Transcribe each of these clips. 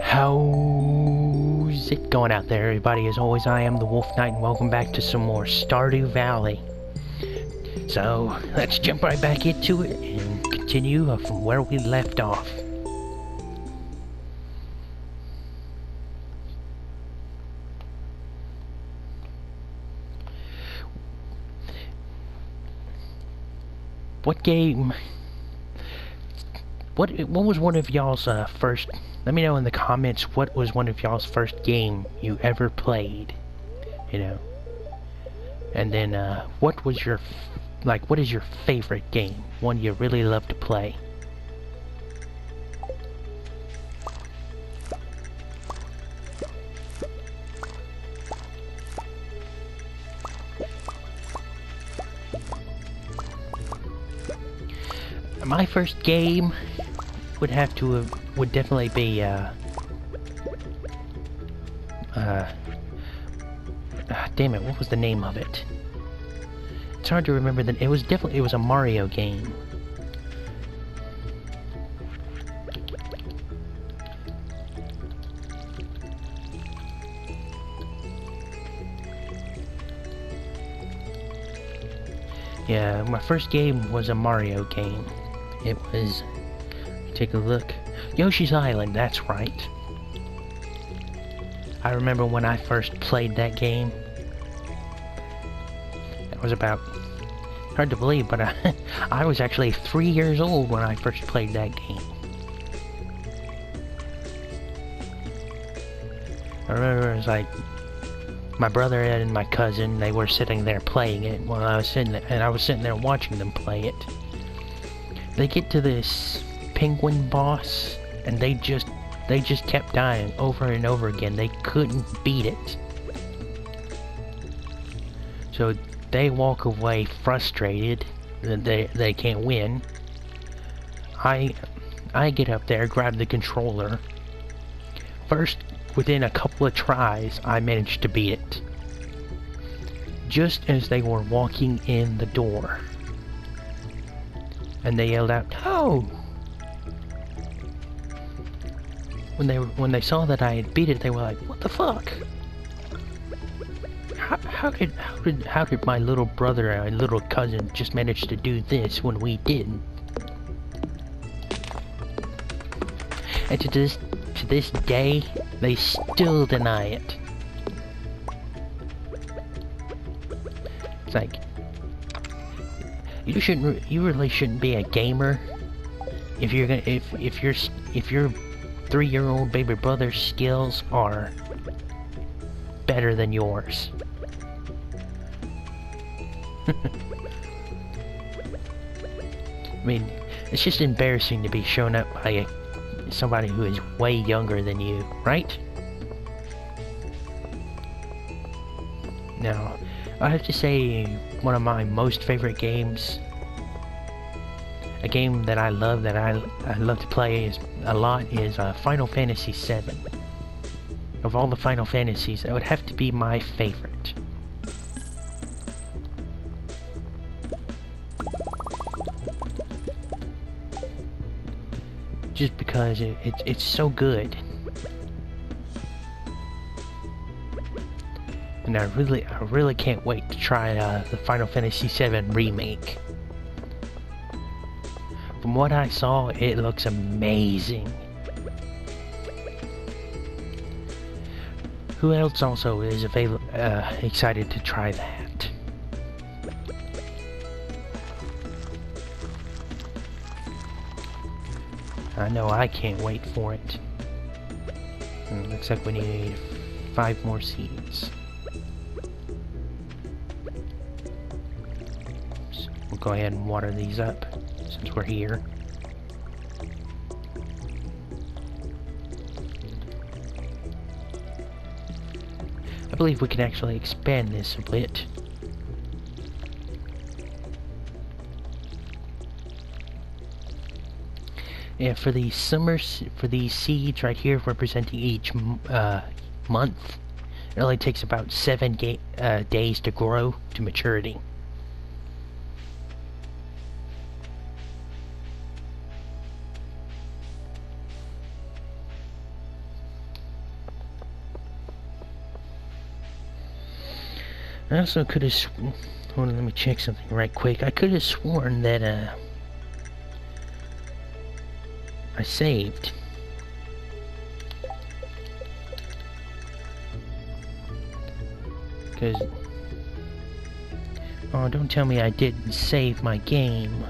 How's it going out there, everybody? As always, I am the Wolf Knight, and welcome back to some more Stardew Valley. So, let's jump right back into it and continue from where we left off. What game... What was one of y'all's first... Let me know in the comments what was one of y'all's first game you ever played. You know. And then, what was your... what is your favorite game? One you really love to play. My first game would definitely be damn it, what was the name of it? It's hard to remember. It was a Mario game. Yeah, my first game was a Mario game. It was... Take a look. Yoshi's Island, that's right. I remember when I first played that game. It was about... Hard to believe, but I was actually 3 years old when I first played that game. I remember it was like... My brother and my cousin, they were sitting there playing it while I was sitting there, and I was sitting there watching them play it. They get to this penguin boss, and they just kept dying over and over again. They couldn't beat it. So they walk away frustrated that they can't win. I get up there, grab the controller. First, within a couple of tries, I managed to beat it. Just as they were walking in the door. And they yelled out, "No!" When they saw that I had beat it, they were like, "What the fuck? How did my little brother and little cousin just manage to do this when we didn't?" And to this day, they still deny it. It's like, you really shouldn't be a gamer if you're gonna if your 3-year-old baby brother's skills are better than yours. I mean, it's just embarrassing to be shown up by somebody who is way younger than you, right? Now, I have to say, one of my most favorite games, a game that I love, that I love to play a lot, is Final Fantasy VII. Of all the Final Fantasies, that would have to be my favorite. Just because it's so good. And I really can't wait to try the Final Fantasy VII Remake. From what I saw, it looks amazing. Who else also is excited to try that? I know I can't wait for it. Looks like we need 5 more seeds. So we'll go ahead and water these up since we're here. I believe we can actually expand this a bit. Yeah, for these seeds right here representing each month, it only takes about 7 days to grow to maturity. I also could have hold on, let me check something right quick. I could have sworn that I saved. Because oh, don't tell me I didn't save my game.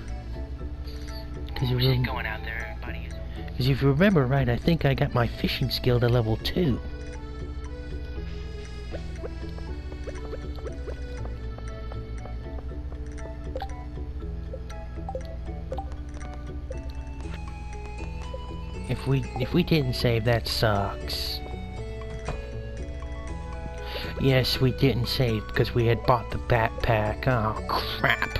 Because if you remember right, I think I got my fishing skill to level 2. If we didn't save, that sucks. Yes, we didn't save because we had bought the backpack. Oh, crap.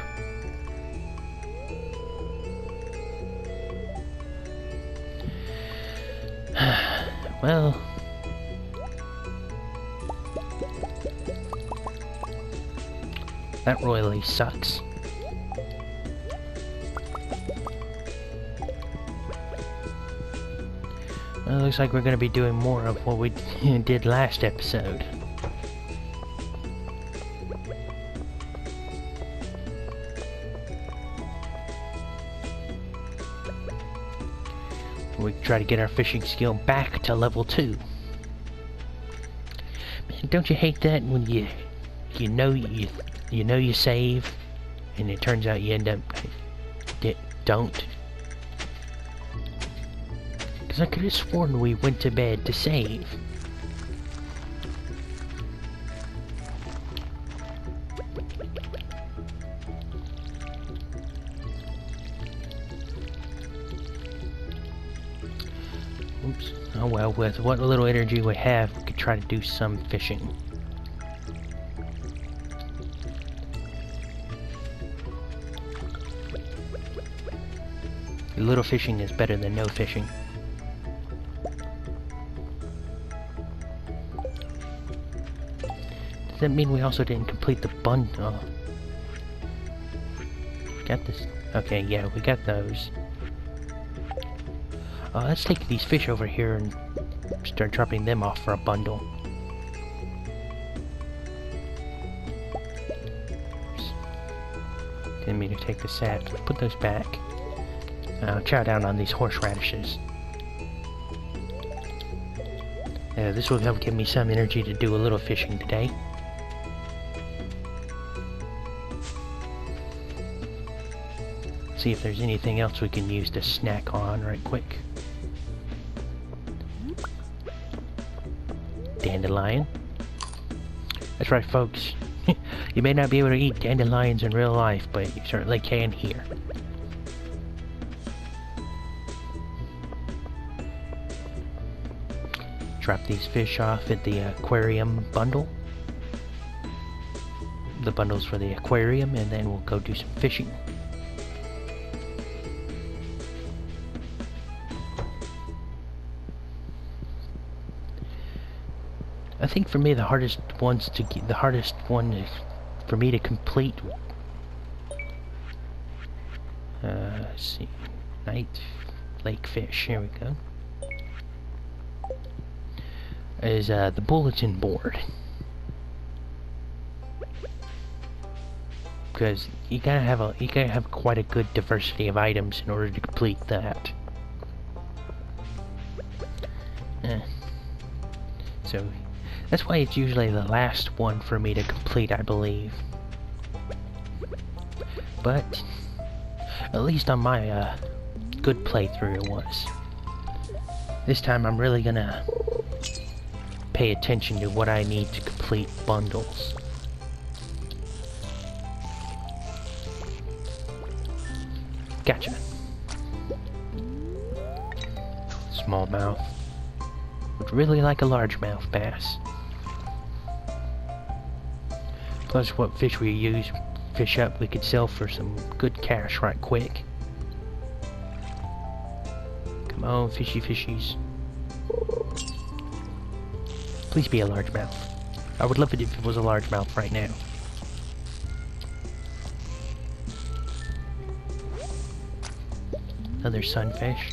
Well... that royally sucks. Well, it looks like we're going to be doing more of what we did last episode. We try to get our fishing skill back to level 2. Man, don't you hate that when you know you save, and it turns out you end up don't? Because I could have sworn we went to bed to save. Oops. Oh well, with what little energy we have, we could try to do some fishing. Little fishing is better than no fishing. Does that mean we also didn't complete the bundle? Got this? Okay, yeah, we got those. Let's take these fish over here and start dropping them off for a bundle. Oops. Didn't mean to take the sap. Put those back. Chow down on these horseradishes. This will help give me some energy to do a little fishing today. See if there's anything else we can use to snack on right quick. Dandelion. That's right, folks. You may not be able to eat dandelions in real life, but you certainly can here. Drop these fish off at the aquarium bundle. The bundle's for the aquarium, and then we'll go do some fishing. I think for me the hardest one is for me to complete. Let's see, night lake fish. Here we go. Is the bulletin board, because you gotta have quite a good diversity of items in order to complete that. So that's why it's usually the last one for me to complete, I believe. But at least on my good playthrough it was. This time I'm really gonna pay attention to what I need to complete bundles. Gotcha. Smallmouth. Would really like a largemouth bass. Plus what fish we fish up, we could sell for some good cash right quick. Come on, fishy fishies. Please be a largemouth. I would love it if it was a largemouth right now. Another sunfish.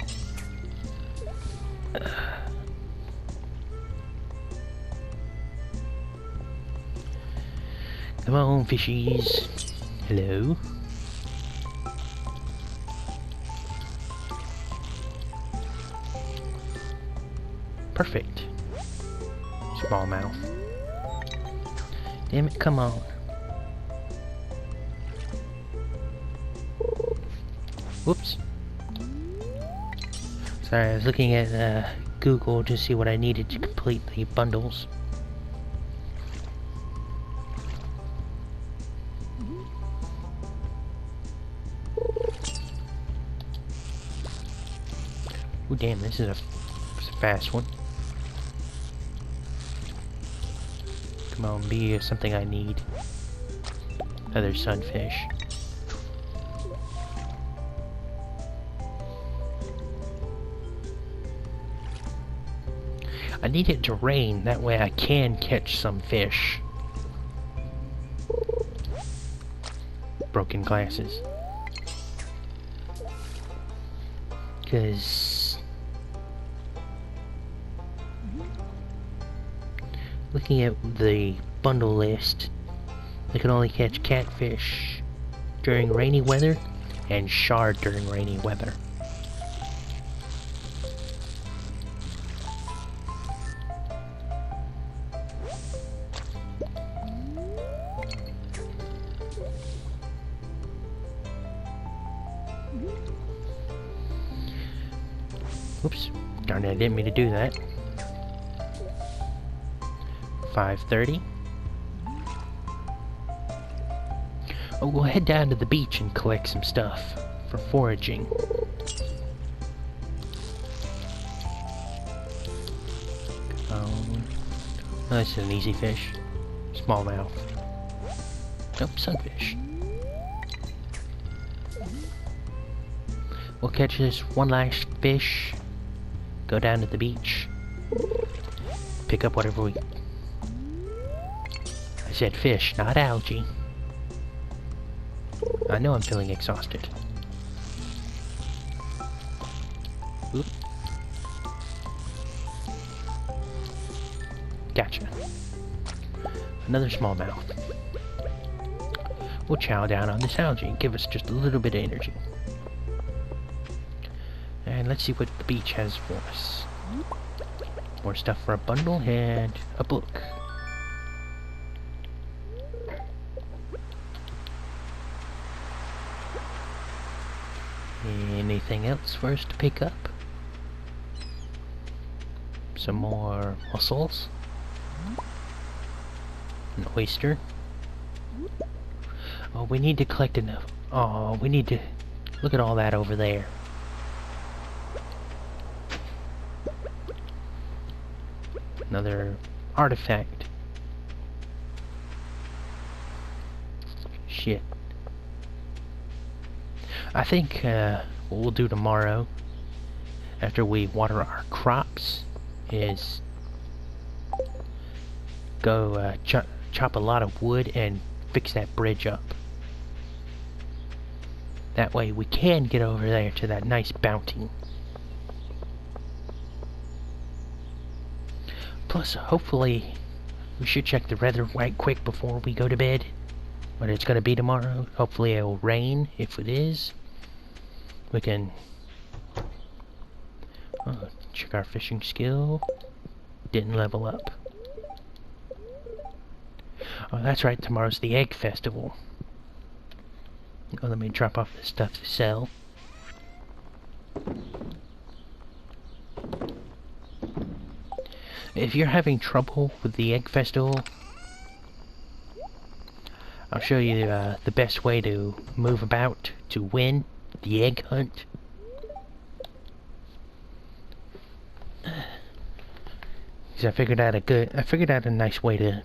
Come on, fishies. Hello. Perfect. Smallmouth. Damn it, come on. Whoops. Sorry, I was looking at Google to see what I needed to complete the bundles. Oh damn, this is a fast one. Come on, be something I need. Another sunfish. I need it to rain, that way I can catch some fish. Broken glasses. Because looking at the bundle list, I can only catch catfish during rainy weather and shard during rainy weather. Oops, darn it, I didn't mean to do that. 5:30. Oh, we'll head down to the beach and collect some stuff for foraging. Oh, this is an easy fish. Smallmouth. Nope, sunfish. We'll catch this one last fish, go down to the beach, pick up whatever we... I said fish, not algae. I know I'm feeling exhausted. Oop. Gotcha. Another smallmouth. We'll chow down on this algae and give us just a little bit of energy. And let's see what the beach has for us. More stuff for a bundle and a book. Anything else for us to pick up? Some more mussels. An oyster. Oh, we need to collect enough. Oh, we need to look at all that over there. Another artifact. Shit. I think what we'll do tomorrow, after we water our crops, is go chop a lot of wood and fix that bridge up. That way we can get over there to that nice bounty. Plus, hopefully, we should check the weather right quick before we go to bed. What it's gonna be tomorrow. Hopefully it'll rain. If it is, we can check our fishing skill. Didn't level up. Oh, that's right, tomorrow's the egg festival. Oh, let me drop off the stuff to sell. If you're having trouble with the egg festival, I'll show you the best way to move about to win the egg hunt. Because I figured out a nice way to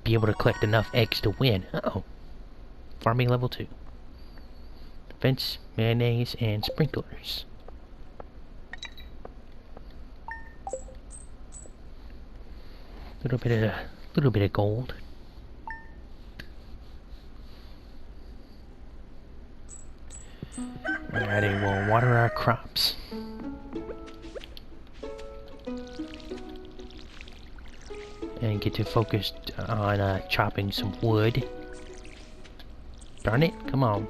be able to collect enough eggs to win. Uh-oh. Farming level 2. Fence, mayonnaise, and sprinklers. Little bit of gold. Alrighty, we'll water our crops. And get to focus on chopping some wood. Darn it, come on.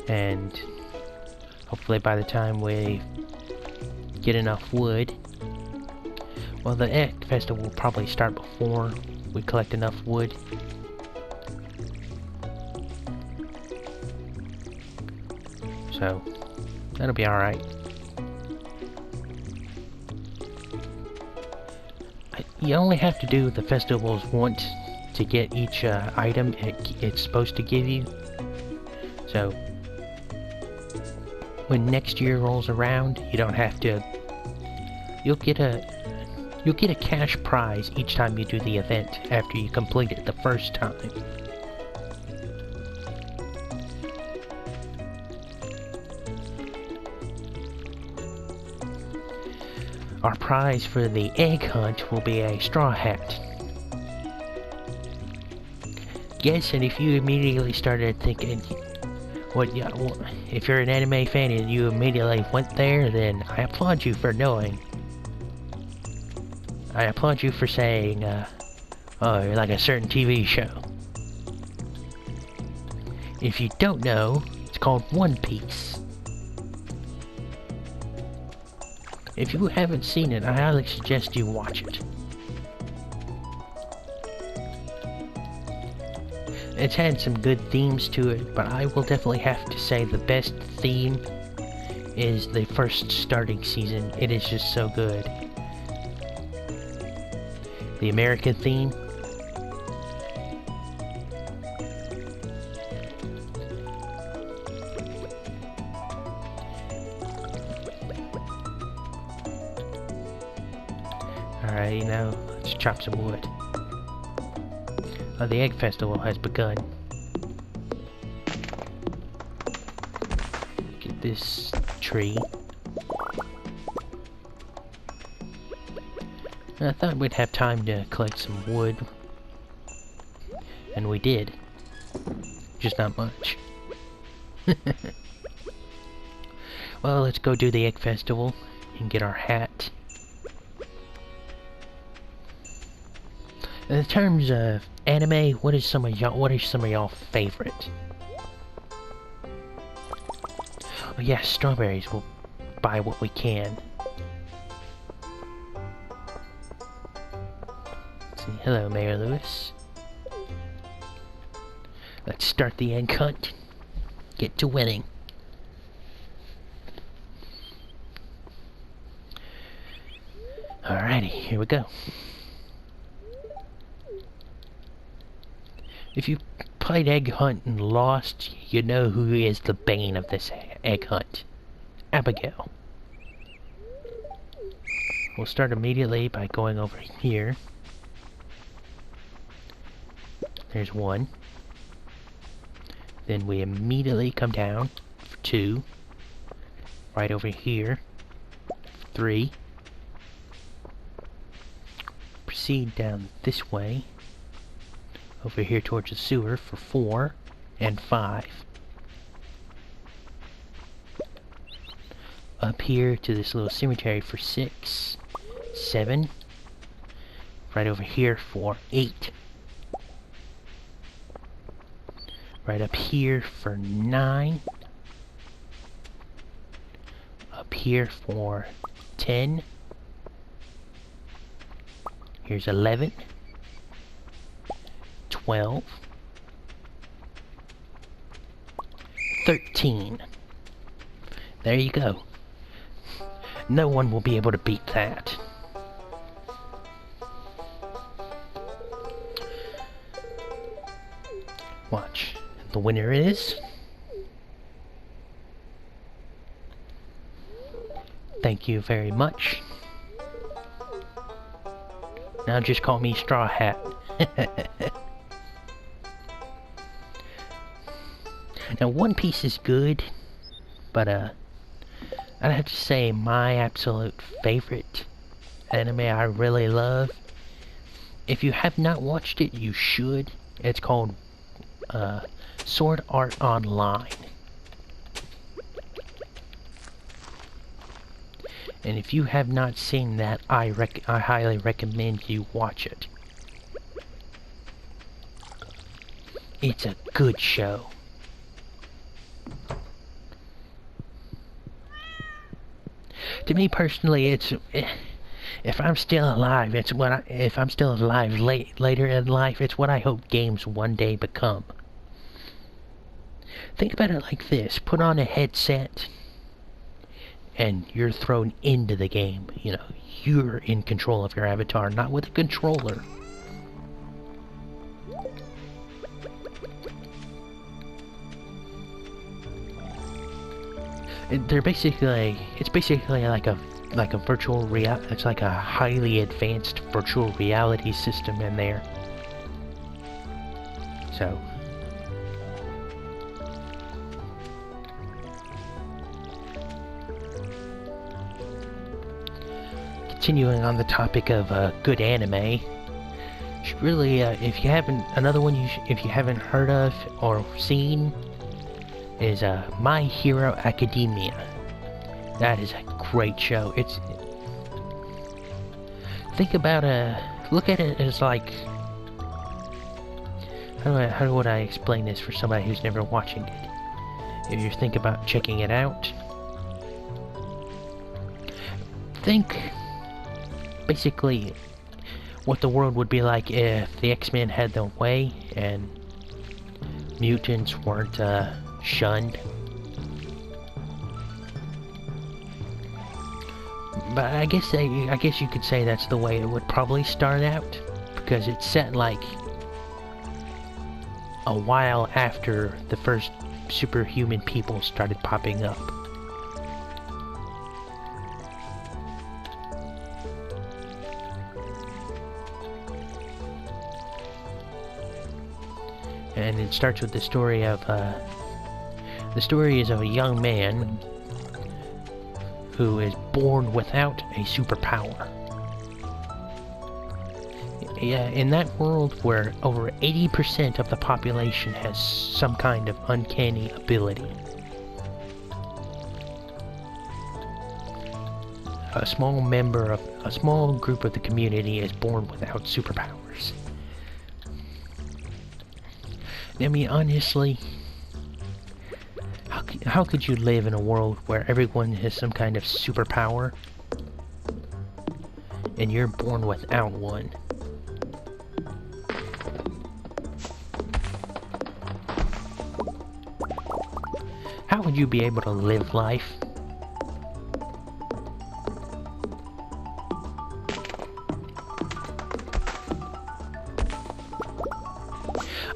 And hopefully by the time we get enough wood, well, the egg festival will probably start before we collect enough wood. So that'll be alright. You only have to do the festivals once to get each item it's supposed to give you. So when next year rolls around, you don't have to. You'll get a cash prize each time you do the event after you complete it the first time. Our prize for the egg hunt will be a straw hat. Yes, and if you immediately started thinking, if you're an anime fan and you immediately went there, then I applaud you for knowing. I applaud you for saying, oh, you're like a certain TV show. If you don't know, it's called One Piece. If you haven't seen it, I highly suggest you watch it. It's had some good themes to it, but I will definitely have to say the best theme is the first starting season. It is just so good. The American theme. Alright, now let's chop some wood. The egg festival has begun. Get this tree. I thought we'd have time to collect some wood. And we did. Just not much. Well, let's go do the egg festival and get our hat. In terms of anime, what are some of y'all favorite? Oh yeah, strawberries. We'll buy what we can. Let's see, hello, Mayor Lewis. Let's start the egg hunt. Get to winning. Alrighty, here we go. If you played Egg Hunt and lost, you know who is the bane of this egg hunt. Abigail. We'll start immediately by going over here. There's one. Then we immediately come down for 2. Right over here. 3. Proceed down this way. Over here towards the sewer for 4 and 5. Up here to this little cemetery for 6, 7. Right over here for 8. Right up here for 9. Up here for 10. Here's 11. 12, 13. There you go. No one will be able to beat that. Watch. The winner is... Thank you very much. Now just call me Straw Hat. Now, One Piece is good, but I'd have to say my absolute favorite anime I really love. If you have not watched it, you should. It's called Sword Art Online. And if you have not seen that, I highly recommend you watch it. It's a good show. To me personally, it's if I'm still alive, it's what if I'm still alive later in life, it's what I hope games one day become. Think about it like this: put on a headset, and you're thrown into the game. You know, you're in control of your avatar, not with a controller. They're basically, it's basically like a virtual it's like a highly advanced virtual reality system in there. So continuing on the topic of good anime, should really if you haven't, another one if you haven't heard of or seen is My Hero Academia. That is a great show. It's, think about look at it as like, how would I explain this for somebody who's never watching it? If you think about checking it out, think basically what the world would be like if the X-Men had their way and mutants weren't shunned. But I guess you could say that's the way it would probably start out, because it's set like a while after the first superhuman people started popping up. And it starts with the story of a young man who is born without a superpower. Yeah, in that world where over 80% of the population has some kind of uncanny ability, a small group of the community is born without superpowers. I mean, honestly, how could you live in a world where everyone has some kind of superpower and you're born without one? How would you be able to live life?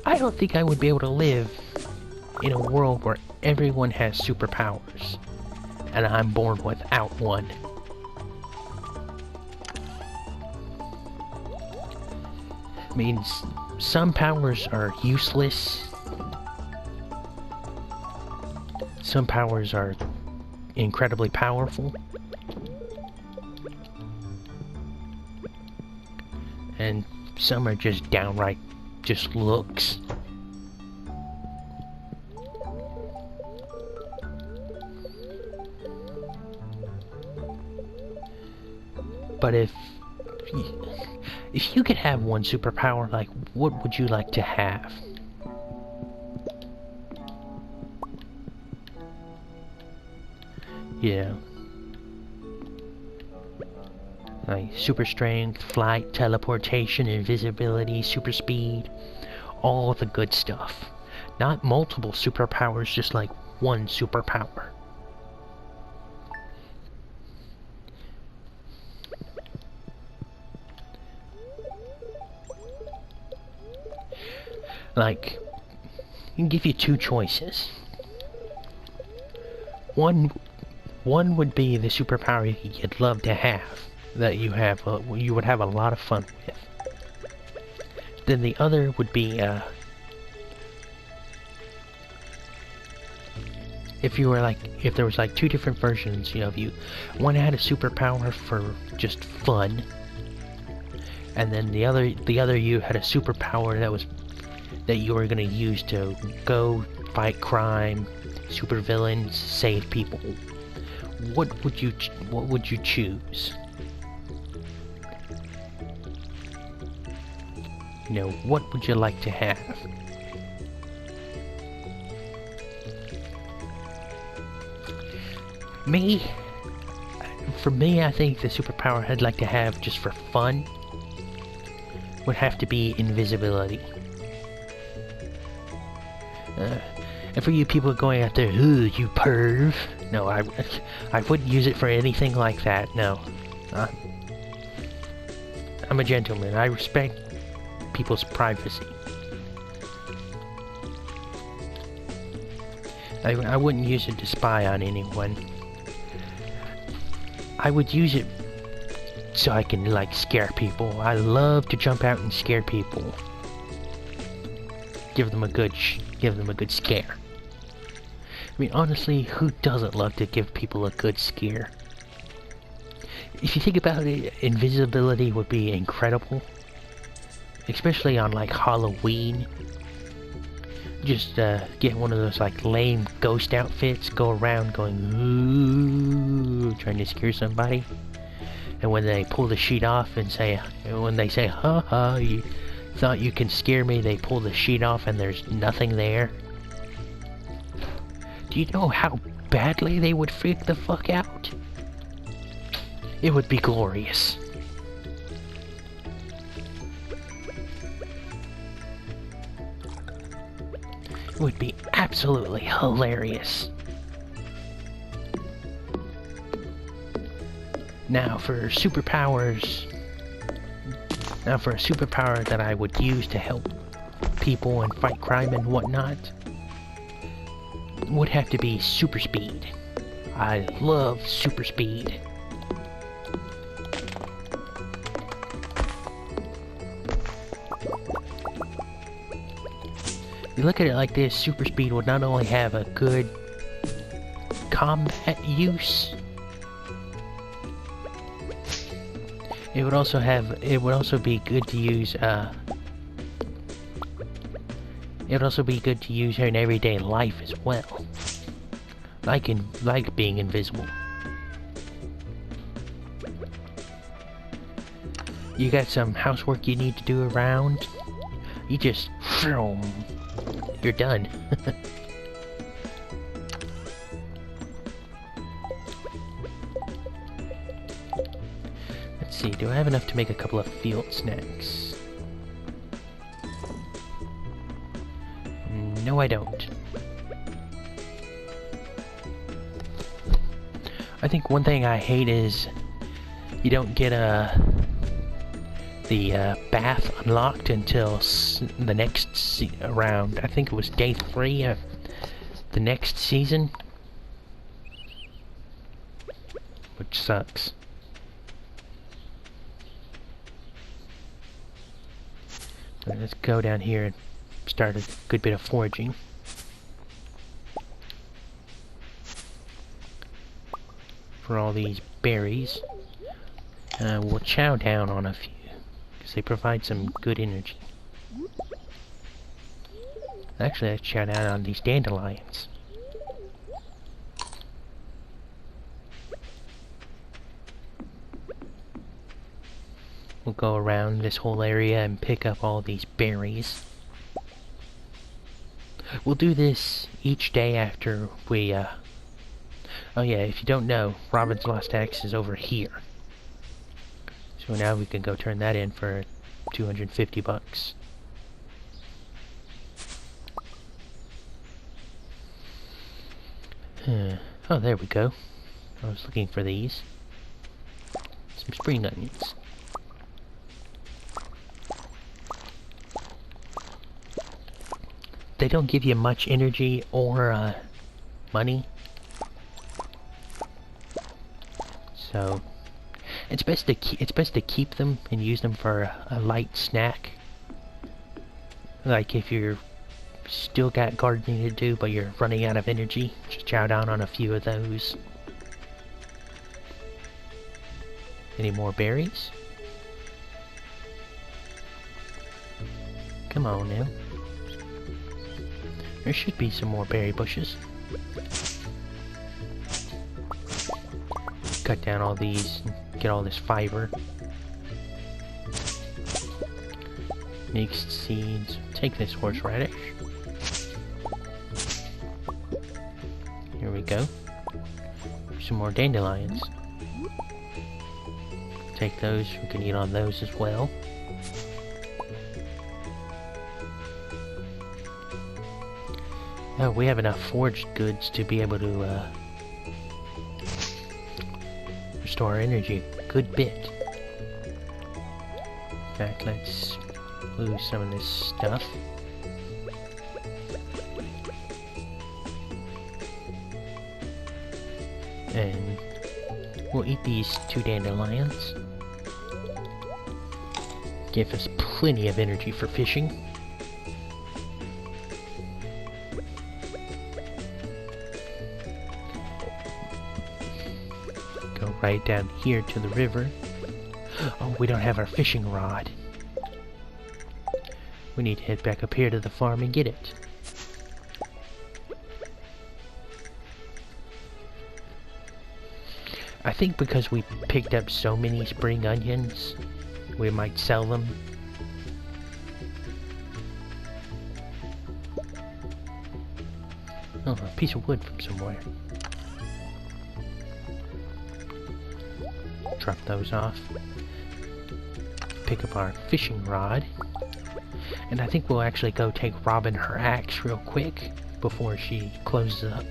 I don't think I would be able to live in a world where everyone has superpowers and I'm born without one. I mean, some powers are useless. Some powers are incredibly powerful. And some are just downright just looks. But if you could have one superpower, like, what would you like to have? Yeah. Like super strength, flight, teleportation, invisibility, super speed, all the good stuff. Not multiple superpowers, just like one superpower. Like, I can give you two choices. One would be the superpower you'd love to have, that you would have a lot of fun with. Then the other would be if there was like two different versions, you know, of you. One had a superpower for just fun, and then the other you had a superpower that you were gonna use to go fight crime, supervillains, save people. what would you choose? You know, what would you like to have? For me, I think the superpower I'd like to have just for fun would have to be invisibility. And for you people going out there, ooh, you perv. No, I wouldn't use it for anything like that, no. I'm a gentleman. I respect people's privacy. I wouldn't use it to spy on anyone. I would use it so I can, like, scare people. I love to jump out and scare people. Give them a good scare. I mean, honestly, who doesn't love to give people a good scare? If you think about it, invisibility would be incredible. Especially on, like, Halloween. Just get one of those, like, lame ghost outfits, go around going, ooh, trying to scare somebody. And when they pull the sheet off and say, when they say, ha ha, you thought you can scare me, they pull the sheet off and there's nothing there. Do you know how badly they would freak the fuck out? It would be glorious. It would be absolutely hilarious. Now for a superpower that I would use to help people and fight crime and whatnot would have to be super speed. I love super speed. You look at it like this, super speed would not only have a good combat use, it would also be good to use in everyday life as well. Like being invisible. You got some housework you need to do around, you just you're done. Let's see, do I have enough to make a couple of field snacks? No, I don't. I think one thing I hate is you don't get the bath unlocked until the next round. I think it was day 3 of the next season, which sucks. So let's go down here and start a good bit of foraging. For all these berries. We'll chow down on a few, because they provide some good energy. Actually, let's chow down on these dandelions. We'll go around this whole area and pick up all these berries. We'll do this each day after we, oh yeah, if you don't know, Robin's Lost Axe is over here. So now we can go turn that in for 250 bucks. Oh, there we go. I was looking for these. Some spring onions. They don't give you much energy or money. So it's best to keep them and use them for a light snack. Like if you're still got gardening to do but you're running out of energy, just chow down on a few of those. Any more berries? Come on now. There should be some more berry bushes. cut down all these, get all this fiber. Mixed seeds. Take this horseradish. Here we go. Some more dandelions. Take those, we can eat on those as well. Oh, we have enough foraged goods to be able to restore our energy a good bit. In fact, let's lose some of this stuff. And we'll eat these 2 dandelions. Give us plenty of energy for fishing. Go right down here to the river. Oh, we don't have our fishing rod. We need to head back up here to the farm and get it. I think because we picked up so many spring onions, we might sell them. Oh, a piece of wood from somewhere. Drop those off. Pick up our fishing rod. And I think we'll actually go take Robin her axe real quick before she closes up.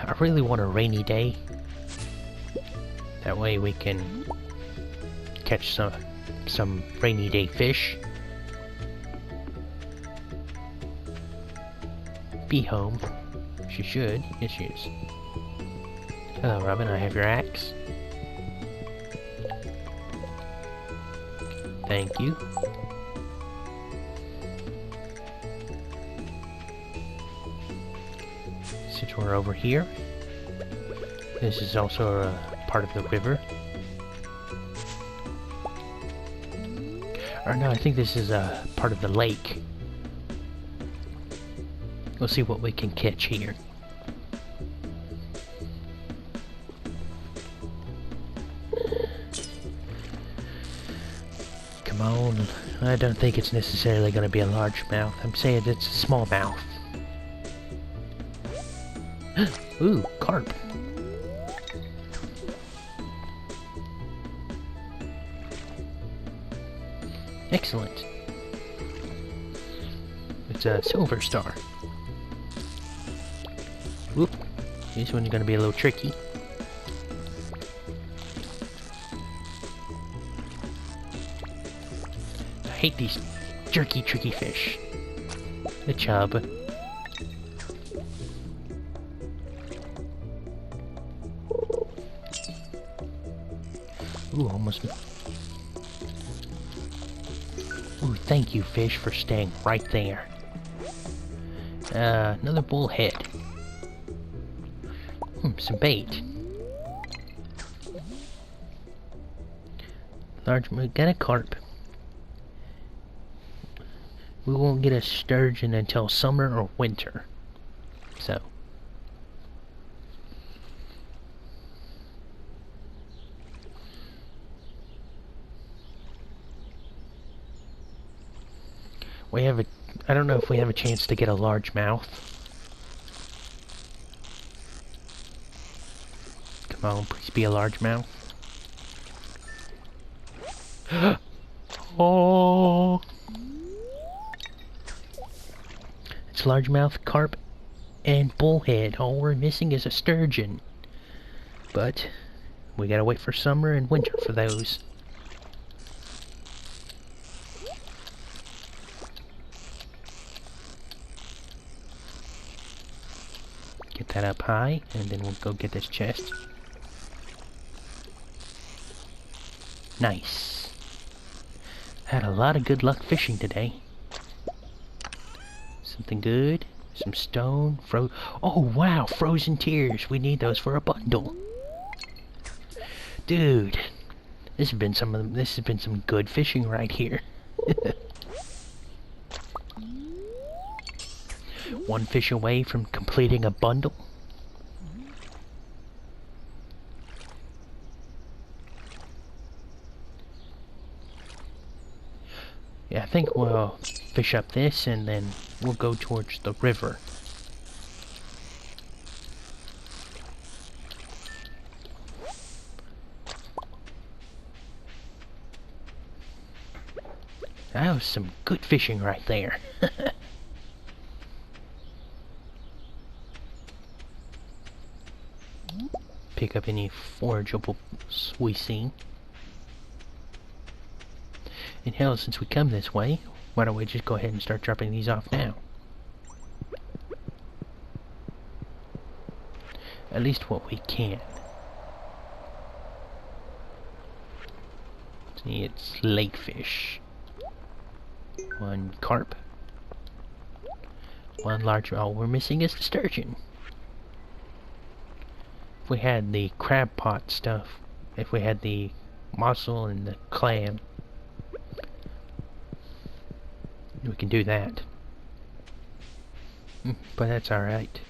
I really want a rainy day. That way we can catch some rainy day fish. Be home. She should. Yes, she is. Hello, Robin. I have your axe. Thank you. Since we're over here, this is also a part of the river. Or no, I think this is a part of the lake. We'll see what we can catch here. Come on. I don't think it's necessarily going to be a largemouth. I'm saying it's a smallmouth. Ooh, carp. Excellent. It's a silver star. Whoop. This one's gonna be a little tricky. I hate these jerky, tricky fish. The chub. Ooh, almost. Ooh, thank you, fish, for staying right there. Another bullhead. Some bait. Large, we got a carp. We won't get a sturgeon until summer or winter. So. We have a, I don't know if we have a chance to get a largemouth. Come on, please be a largemouth. Oh! It's largemouth, carp, and bullhead. All we're missing is a sturgeon. But we gotta wait for summer and winter for those. Get that up high, and then we'll go get this chest. Nice. Had a lot of good luck fishing today. Something good. Some stone. Oh wow, frozen tears. We need those for a bundle. Dude, this has been some good fishing right here. One fish away from completing a bundle. Yeah, I think we'll fish up this and then we'll go towards the river. That was some good fishing right there. Pick up any forageables we see. And hell, since we come this way, why don't we just go ahead and start dropping these off now? At least what we can. See, it's lake fish. One carp. One large... Oh, we're missing a sturgeon. If we had the crab pot stuff, if we had the mussel and the clam, we can do that. But that's alright.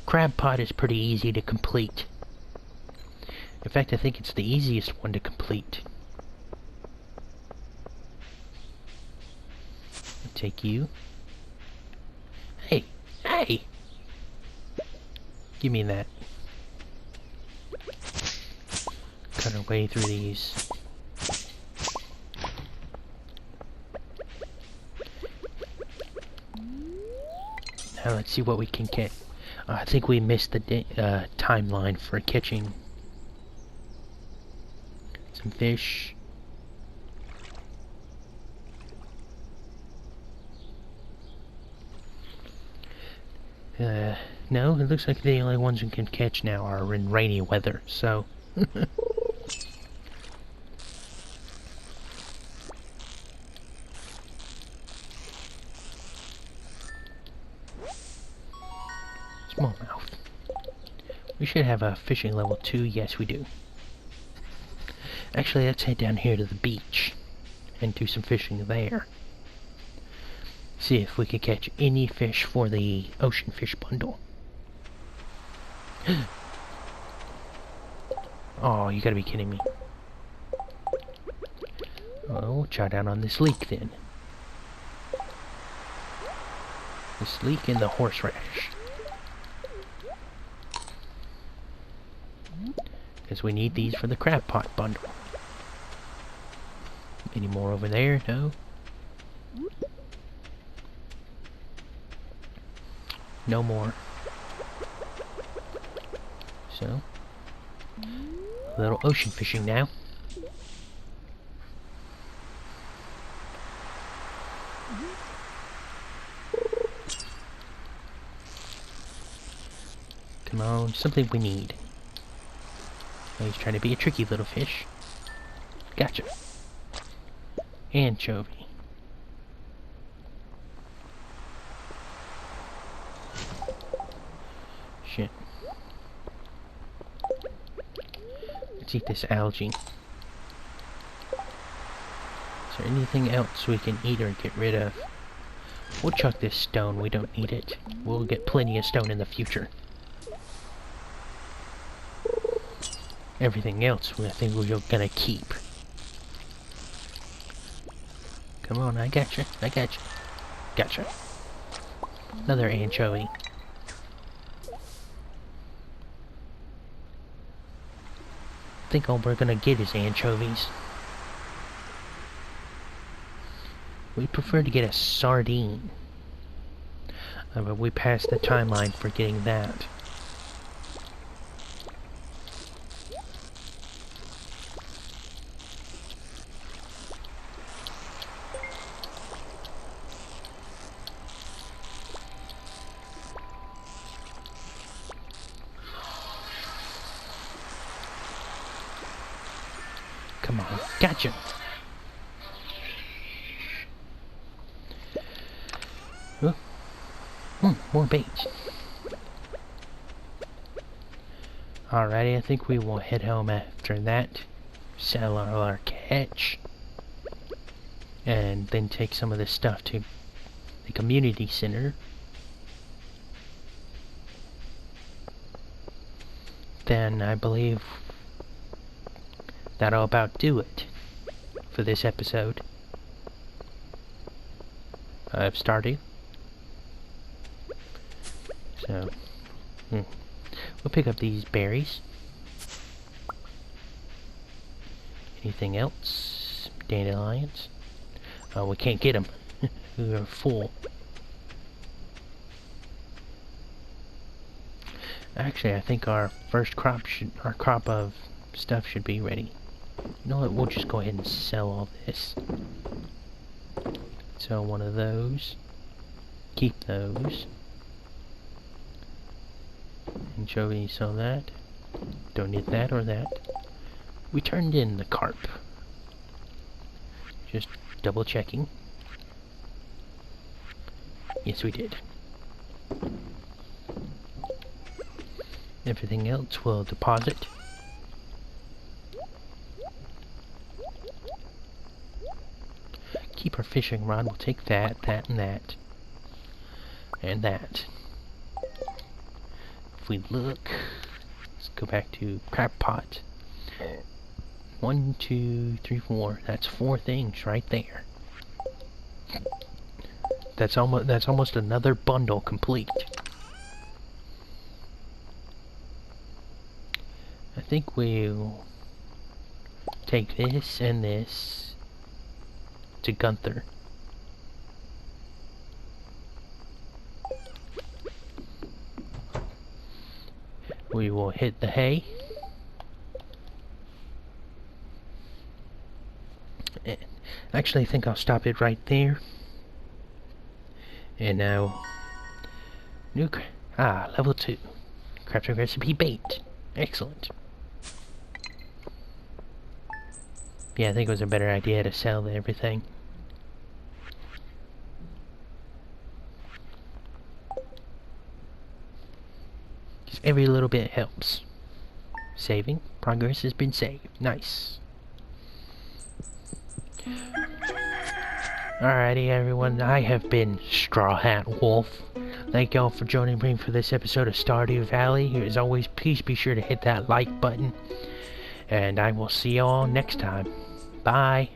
Crab pot is pretty easy to complete. In fact, I think it's the easiest one to complete. I'll take you. Hey! Hey! Give me that. Cut our way through these. Now let's see what we can get. I think we missed the timeline for catching some fish. No, it looks like the only ones we can catch now are in rainy weather, so... Smallmouth. We should have a fishing level 2. Yes, we do. Actually, let's head down here to the beach and do some fishing there. See if we can catch any fish for the ocean fish bundle. Oh, you gotta be kidding me. Oh, we'll chow down on this leek then. This leek and the horseradish. Because we need these for the crab pot bundle. Any more over there? No? No more. So, a little ocean fishing now. Come on, something we need. Oh, he's trying to be a tricky little fish. Gotcha. Anchovy. Shit. Let's eat this algae. Is there anything else we can eat or get rid of? We'll chuck this stone, we don't need it. We'll get plenty of stone in the future. Everything else I think we're gonna keep. Come on, I gotcha, I gotcha. Gotcha. Another anchovy. I think all we're gonna get is anchovies. We prefer to get a sardine. But we passed the timeline for getting that. Come on, gotcha! More bait. Alrighty, I think we will head home after that. Sell all our catch. and then take some of this stuff to the community center, then I believe that'll about do it for this episode. I've started. So, we'll pick up these berries. Anything else? Dandelions? Oh, we can't get them. We're full. Actually, I think our crop of stuff should be ready. You know what? We'll just go ahead and sell all this. Sell one of those. Keep those. Anchovy, sell that. Don't need that or that. We turned in the carp. Just double checking. Yes, we did. Everything else we'll deposit. Keep our fishing rod. We'll take that, that, and that. And that. If we look, let's go back to crab pot. 1, 2, 3, 4. That's 4 things right there. That's almost another bundle complete. I think we'll take this and this to Gunther. We will hit the hay. And actually, I think I'll stop it right there. And now, level 2. Crafting recipe bait. Excellent. Yeah, I think it was a better idea to sell everything. Just every little bit helps. Saving. Progress has been saved. Nice. Alrighty everyone, I have been Straw Hat Wolf. Thank y'all for joining me for this episode of Stardew Valley. As always, please be sure to hit that like button. And I will see y'all next time. Bye.